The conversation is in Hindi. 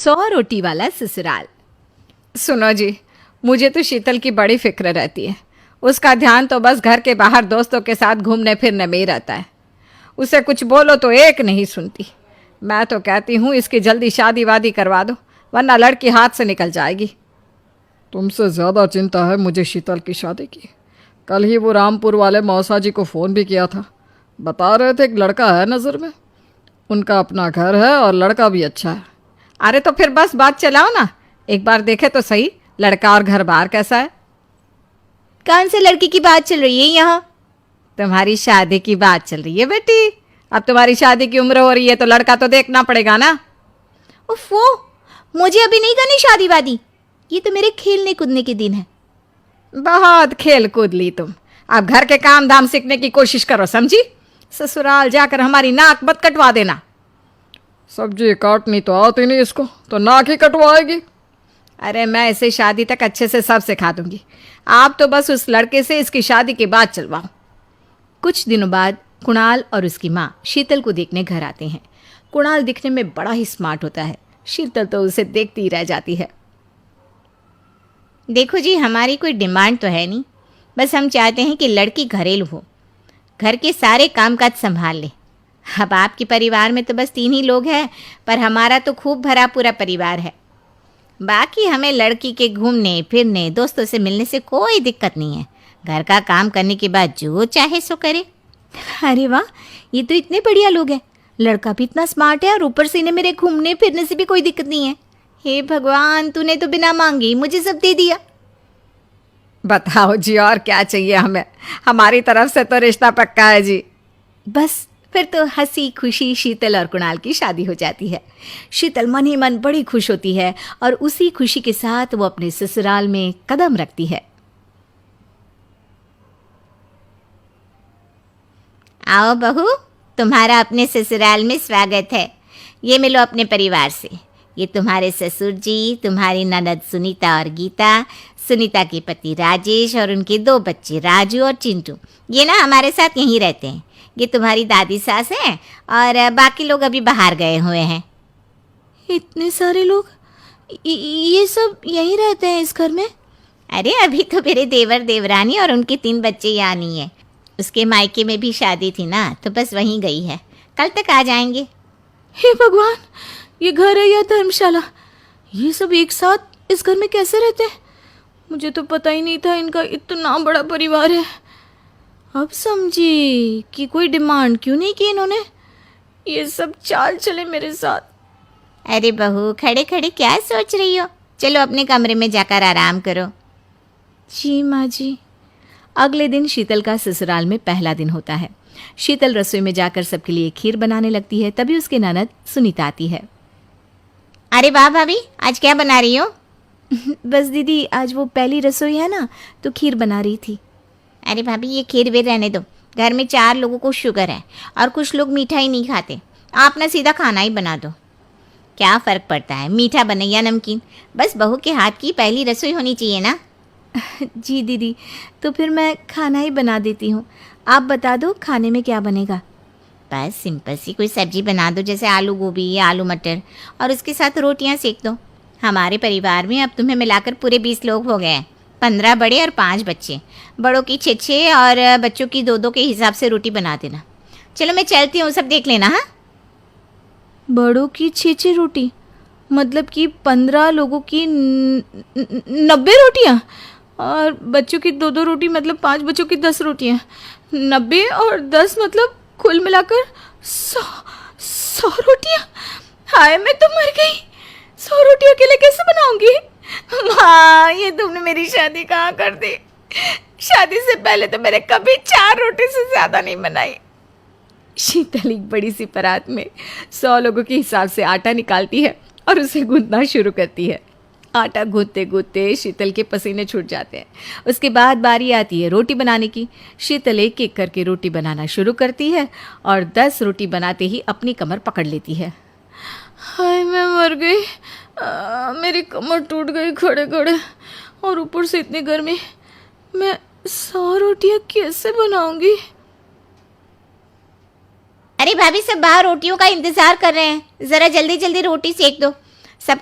100 रोटी वाला ससुराल। सुनो जी, मुझे तो शीतल की बड़ी फिक्र रहती है। उसका ध्यान तो बस घर के बाहर दोस्तों के साथ घूमने फिरने में ही रहता है। उसे कुछ बोलो तो एक नहीं सुनती। मैं तो कहती हूँ इसकी जल्दी शादी वादी करवा दो, वरना लड़की हाथ से निकल जाएगी। तुमसे ज़्यादा चिंता है मुझे शीतल की शादी की। कल ही वो रामपुर वाले मौसा जी को फ़ोन भी किया था। बता रहे थे एक लड़का है नज़र में। उनका अपना घर है और लड़का भी अच्छा है। अरे तो फिर बस बात चलाओ ना, एक बार देखे तो सही लड़का और घर बार कैसा है। कौन से लड़की की बात चल रही है यहाँ? तुम्हारी शादी की बात चल रही है बेटी। अब तुम्हारी शादी की उम्र हो रही है तो लड़का तो देखना पड़ेगा ना। उफ़ो, मुझे अभी नहीं करनी शादी वादी। ये तो मेरे खेलने कूदने के दिन है। बहुत खेल कूद ली तुम। अब घर के काम धाम सीखने की कोशिश करो, समझी? ससुराल जाकर हमारी नाक मत कटवा देना। सब्जी काटनी तो आती नहीं इसको, तो नाक ही कटवाएगी। अरे मैं इसे शादी तक अच्छे से सब सिखा दूंगी। आप तो बस उस लड़के से इसकी शादी के बाद चलवाओ। कुछ दिनों बाद कुणाल और उसकी माँ शीतल को देखने घर आते हैं। कुणाल दिखने में बड़ा ही स्मार्ट होता है। शीतल तो उसे देखती ही रह जाती है। देखो जी, हमारी कोई डिमांड तो है नहीं, बस हम चाहते हैं कि लड़की घरेलू हो, घर के सारे कामकाज संभाल ले। अब आपके परिवार में तो बस 3 ही लोग हैं, पर हमारा तो खूब भरा पूरा परिवार है। बाकी हमें लड़की के घूमने फिरने दोस्तों से मिलने से कोई दिक्कत नहीं है। घर का काम करने के बाद जो चाहे सो करे। अरे वाह, ये तो इतने बढ़िया लोग हैं। लड़का भी इतना स्मार्ट है और ऊपर से इन्हें मेरे घूमने फिरने से भी कोई दिक्कत नहीं है। हे भगवान, तूने तो बिना मांगे ही मुझे सब दे दिया। बताओ जी, और क्या चाहिए हमें? हमारी तरफ से तो रिश्ता पक्का है जी। बस फिर तो हंसी खुशी शीतल और कुणाल की शादी हो जाती है। शीतल मन ही मन बड़ी खुश होती है और उसी खुशी के साथ वो अपने ससुराल में कदम रखती है। आओ बहू, तुम्हारा अपने ससुराल में स्वागत है। ये मिलो अपने परिवार से। ये तुम्हारे ससुर जी, तुम्हारी ननद सुनीता और गीता, सुनीता के पति राजेश और उनके 2 बच्चे राजू और चिंटू। ये ना हमारे साथ यहीं रहते हैं। ये तुम्हारी दादी सास है और बाकी लोग अभी बाहर गए हुए हैं। इतने सारे लोग, ये सब यहीं रहते हैं इस घर में? अरे अभी तो मेरे देवर देवरानी और उनके 3 बच्चे यहाँ नहीं है। उसके मायके में भी शादी थी ना, तो बस वहीं गई है। कल तक आ जाएंगे। हे भगवान, ये घर है या धर्मशाला? ये सब एक साथ इस घर में कैसे रहते हैं? मुझे तो पता ही नहीं था इनका इतना बड़ा परिवार है। अब समझी कि कोई डिमांड क्यों नहीं की इन्होंने। ये सब चाल चले मेरे साथ। अरे बहू, खड़े खड़े क्या सोच रही हो? चलो अपने कमरे में जाकर आराम करो। जी माँ जी। अगले दिन शीतल का ससुराल में पहला दिन होता है। शीतल रसोई में जाकर सबके लिए खीर बनाने लगती है। तभी उसके ननद सुनीता आती है। अरे वाह भाभी, आज क्या बना रही हो? बस दीदी, आज वो पहली रसोई है ना, तो खीर बना रही थी। अरे भाभी, ये खीर वीर रहने दो। घर में 4 लोगों को शुगर है और कुछ लोग मीठा ही नहीं खाते। आप ना सीधा खाना ही बना दो। क्या फ़र्क पड़ता है, मीठा बने या नमकीन? बस बहू के हाथ की पहली रसोई होनी चाहिए ना। जी दीदी, तो फिर मैं खाना ही बना देती हूँ। आप बता दो खाने में क्या बनेगा? बस सिंपल सी कोई सब्जी बना दो, जैसे आलू गोभी या आलू मटर, और उसके साथ रोटियां सेक दो। हमारे परिवार में अब तुम्हें मिलाकर पूरे 20 लोग हो गए हैं। 15 बड़े और 5 बच्चे। बड़ों की 6 और बच्चों की 2 के हिसाब से रोटी बना देना। चलो मैं चलती हूँ, सब देख लेना। हाँ, बड़ों की 6 रोटी मतलब कि 15 लोगों की 90 रोटियाँ, और बच्चों की 2 रोटी मतलब 5 बच्चों की 10 रोटियाँ। 90 और 10 मतलब कुल मिलाकर 100 रोटियाँ। हाय, मैं तो मर गई। 100 रोटी अकेले कैसे बनाऊंगी? माँ, ये तुमने मेरी शादी कहाँ कर दी? शादी से पहले तो मैंने कभी 4 रोटी से ज़्यादा नहीं बनाई। शीतल एक बड़ी सी परात में 100 लोगों के हिसाब से आटा निकालती है और उसे गूंथना शुरू करती है। आटा गूंथते गूंथते शीतल के पसीने छूट जाते हैं। उसके बाद बारी आती है रोटी बनाने की। शीतल एक एक करके रोटी बनाना शुरू करती है और 10 रोटी बनाते ही अपनी कमर पकड़ लेती है। हाय, मैं मर गई। मेरी कमर टूट गई खड़े खड़े, और ऊपर से इतनी गर्मी। मैं 100 रोटियाँ कैसे बनाऊंगी? अरे भाभी, सब बाहर रोटियों का इंतजार कर रहे हैं। ज़रा जल्दी जल्दी रोटी सेक दो। सब